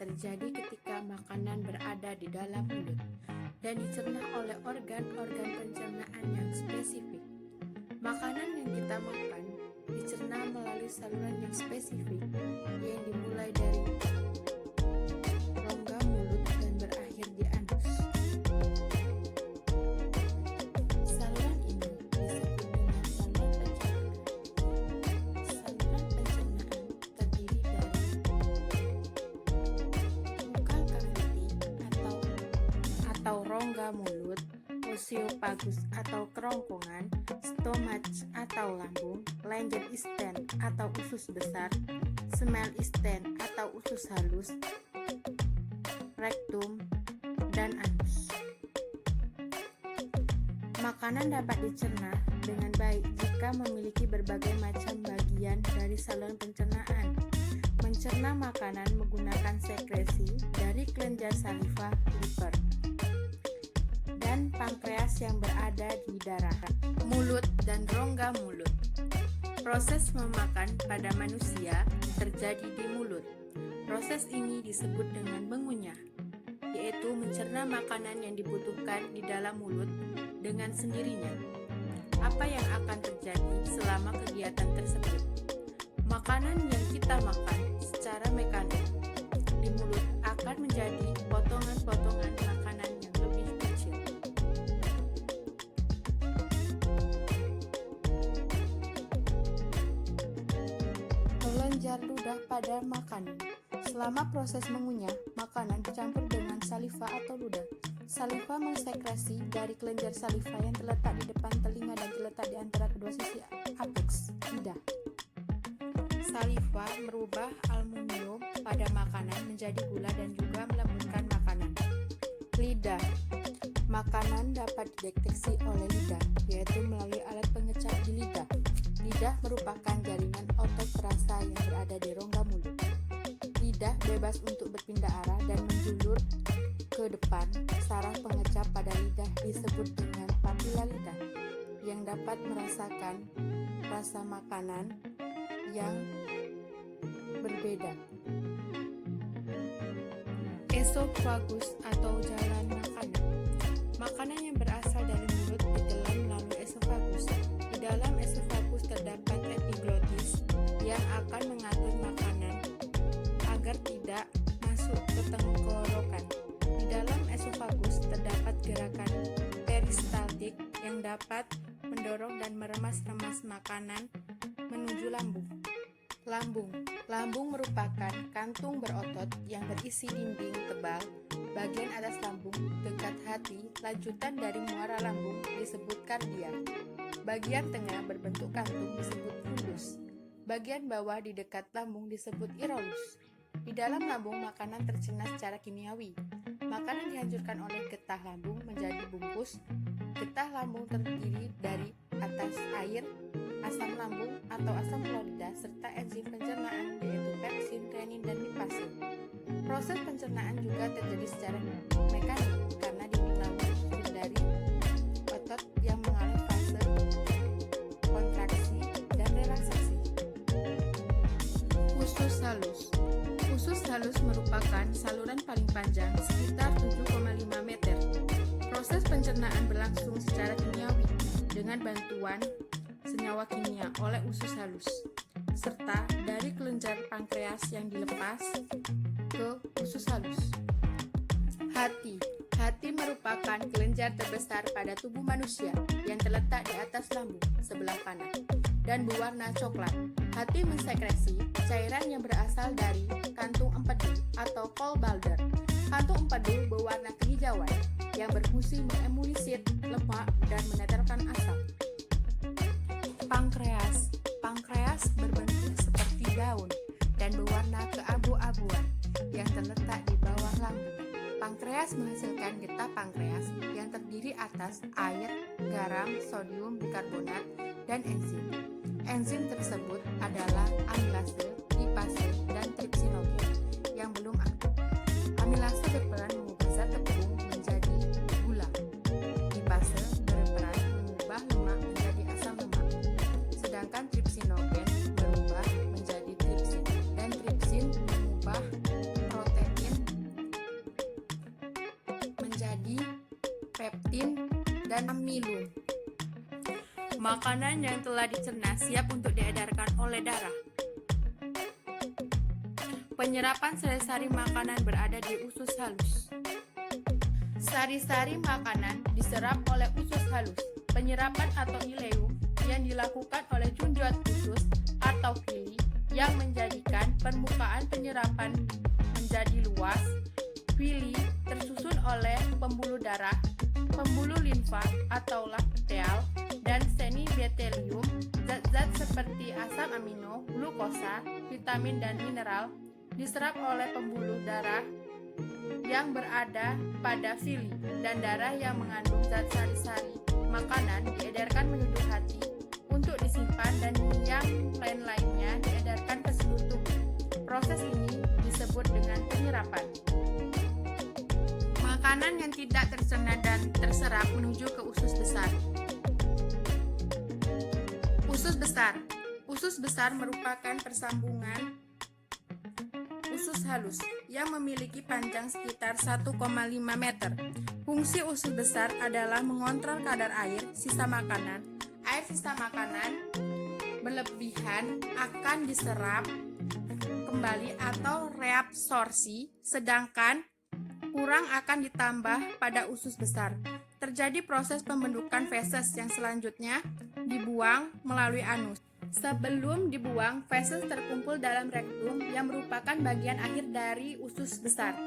terjadi ketika makanan berada di dalam mulut dan dicerna oleh organ-organ pencernaan yang spesifik. Makanan yang kita makan dicerna melalui saluran yang spesifik yang dimulai dari rongga mulut dan berakhir di anus. Saluran ini disebut dengan saluran pencernaan. Saluran pencernaan terdiri dari buccal cavity atau rongga mulut, oesophagus atau kerongkongan, stomach atau lambung, Langenisten atau usus besar, Schmalisten atau usus halus, rektum, dan anus. Makanan dapat dicerna dengan baik jika memiliki berbagai macam bagian dari saluran pencernaan. Mencerna makanan menggunakan sekresi dari kelenjar saliva, liver, dan pankreas yang berada di darah, mulut, dan rongga mulut. Proses memakan pada manusia terjadi di mulut. Proses ini disebut dengan mengunyah, yaitu mencerna makanan yang dibutuhkan di dalam mulut dengan sendirinya. Apa yang akan terjadi selama kegiatan tersebut? Makanan yang kita makan secara mekanik di mulut akan menjadi potongan-potongan makanan yang lebih kecil. Kelenjar ludah pada makanan. Selama proses mengunyah, makanan dicampur dengan saliva atau ludah. Saliva mensekresi dari kelenjar saliva yang terletak di depan telinga dan terletak di antara kedua sisi apeks lidah. Saliva merubah aluminium pada makanan menjadi gula dan juga melembutkan makanan. Lidah. Makanan dapat dideteksi oleh lidah, yaitu melalui alat pengecap di lidah. Lidah merupakan jaringan otot perasa yang berada di rongga mulut. Lidah bebas untuk berpindah arah dan menjulur ke depan. Saraf pengecap pada lidah disebut dengan papila lidah, yang dapat merasakan rasa makanan yang berbeda. Esophagus atau jalan makanan. Makanan yang berasal dari mulut ditelan melalui esophagus. Di dalam esophagus terdapat epiglottis yang akan mengatur makanan agar tidak masuk ke tenggorokan. Di dalam esophagus terdapat gerakan peristaltik yang dapat mendorong dan meremas-remas makanan menuju lambung. Lambung merupakan kantung berotot yang berisi dinding tebal. Bagian atas lambung dekat hati, lanjutan dari muara lambung disebut kardia. Bagian tengah berbentuk kantung disebut fundus. Bagian bawah di dekat lambung disebut irolus. Di dalam lambung makanan tercerna secara kimiawi. Makanan dihancurkan oleh getah lambung menjadi bungkus. Getah lambung terdiri dari atas air, asam lambung atau asam klorida, serta enzim pencernaan yaitu pepsin, renin, dan lipasin. Proses pencernaan juga terjadi secara mekanik karena dinding lambung dari otot yang mengalami fase kontraksi dan relaksasi. Usus halus. Usus halus merupakan saluran paling panjang sekitar 7,5 meter. Proses pencernaan berlangsung secara kimiawi dengan bantuan senyawa kimia oleh usus halus, serta dari kelenjar pankreas yang dilepas ke usus halus. Hati merupakan kelenjar terbesar pada tubuh manusia yang terletak di atas lambung sebelah kanan dan berwarna coklat. Hati mensekresi cairan yang berasal dari kantung empedu atau gallbladder. Kantung empedu berwarna kehijauan yang berfungsi mengemulisir lemak dan menetralkan asam. Pankreas berbentuk seperti daun dan berwarna keabu-abuan yang terletak di bawah lambung. Pankreas menghasilkan getah pankreas yang terdiri atas air, garam, sodium bikarbonat, dan enzim. Enzim tersebut adalah amilase, lipase, dan tripsinogen yang belum aktif. Amilase berperan mengubah zat tepung menjadi gula. Lipase berperan mengubah lemak menjadi asam lemak. Sedangkan tripsinogen berubah menjadi tripsin, dan tripsin mengubah protein dan amilum. Makanan yang telah dicerna siap untuk diedarkan oleh darah. Penyerapan sari-sari makanan berada di usus halus. Sari-sari makanan diserap oleh usus halus. Penyerapan atau ileum yang dilakukan oleh junjot usus atau villi yang menjadikan permukaan penyerapan menjadi luas. Villi tersusun oleh pembuluh darah, pembuluh limfa atau lakteal, dan seni betelium. Zat-zat seperti asam amino, glukosa, vitamin, dan mineral diserap oleh pembuluh darah yang berada pada villi, dan darah yang mengandung zat sari-sari makanan diedarkan menuju hati untuk disimpan, dan yang lain-lainnya diedarkan ke seluruh tubuh. Proses ini disebut dengan penyerapan. Makanan yang tidak tercerna dan terserap menuju ke usus besar. Usus besar. Usus besar merupakan persambungan usus halus yang memiliki panjang sekitar 1,5 meter. Fungsi usus besar adalah mengontrol kadar air sisa makanan. Air sisa makanan berlebihan akan diserap kembali atau reabsorpsi, sedangkan kurang akan ditambah pada usus besar. Terjadi proses pembentukan feses yang selanjutnya dibuang melalui anus. Sebelum dibuang, feses terkumpul dalam rektum yang merupakan bagian akhir dari usus besar.